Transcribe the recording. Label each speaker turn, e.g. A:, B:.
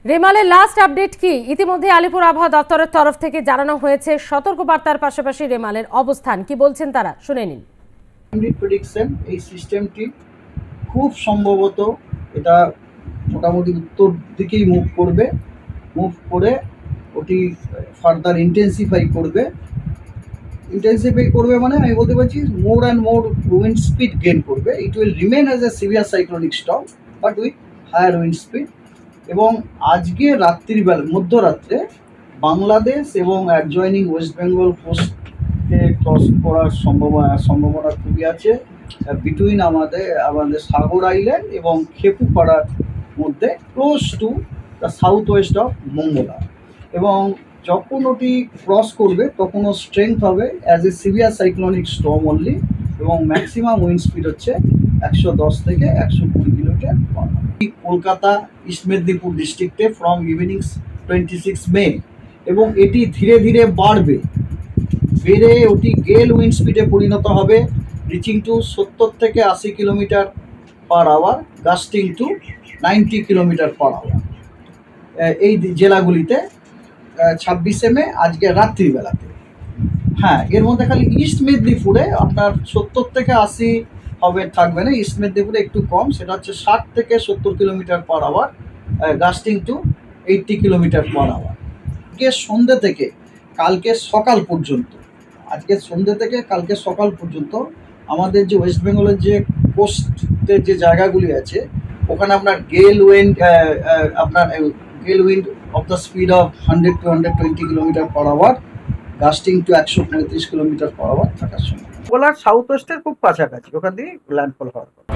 A: রেমালের last update কি? ইতিমধ্যে আলিপুর আবহাওয়া দপ্তরের তরফ থেকে জানানো হয়েছে সতর্কবার্তার পাশাপাশি রেমালের অবস্থান কি বলছেন তারা, শুনে নিন।
B: প্রেডিকশন এই সিস্টেমটি খুব সম্ভবত এটা মোটামুটি উত্তর দিকেই মুভ করে ওটি ফার্দার ইন্টেন্সিফাই করবে মানে আমি বলতে পারছি more and more wind speed gain করবে। It will remain as a severe cyclonic storm but with higher wind speed. এবং আজকে রাত্রিবেলা মধ্যরাত্রে বাংলাদেশ এবং অ্যাডজয়নিং ওয়েস্ট বেঙ্গল কোস্টকে ক্রস করার সম্ভাবনা খুবই আছে বিটুইন আমাদের সাগর আইল্যান্ড এবং খেপুপাড়ার মধ্যে, close to the south west of Mongla. এবং যখন ওটি ক্রস করবে তখন ওর স্ট্রেংথ হবে as a severe cyclonic storm only, এবং ম্যাক্সিমাম উইন্ড স্পিড হচ্ছে 110 থেকে 120 kilometre per hour. Kolkata east Medinipur ডিস্ট্রিক্টে ফ্রম ইভিনিং 26 মে, এবং এটি ধীরে ধীরে বেড়ে ওটি গেল উইন্ড স্পিডে পরিণত হবে, রিচিং টু 70 থেকে 80 kilometre per hour, gusting to 90 kilometre per hour এই জেলাগুলিতে 26 মে আজকে রাত্রিবেলাতে। হ্যাঁ, এর মধ্যে খালি ইস্ট মেদিনীপুরে আপনার 70 থেকে 80 থাকবে না, ইস্ট মেদিনীপুরে একটু কম, সেটা হচ্ছে 60 থেকে 70 kilometre per hour, gusting to 80 kilometre per hour. সন্ধ্যে থেকে কালকে সকাল পর্যন্ত, আজকে সন্ধ্যে থেকে কালকে সকাল পর্যন্ত আমাদের যে ওয়েস্ট বেঙ্গলের যে কোস্টের যে জায়গাগুলি আছে ওখানে আপনার gale wind of the speed of 100 to 120 kilometre per hour, gusting to 135 kilometre per hour থাকার সময়। বলার সাউথ ওয়েস্টের খুব কাছাকাছি, ওখান থেকে ল্যান্ডফল হওয়ার কথা।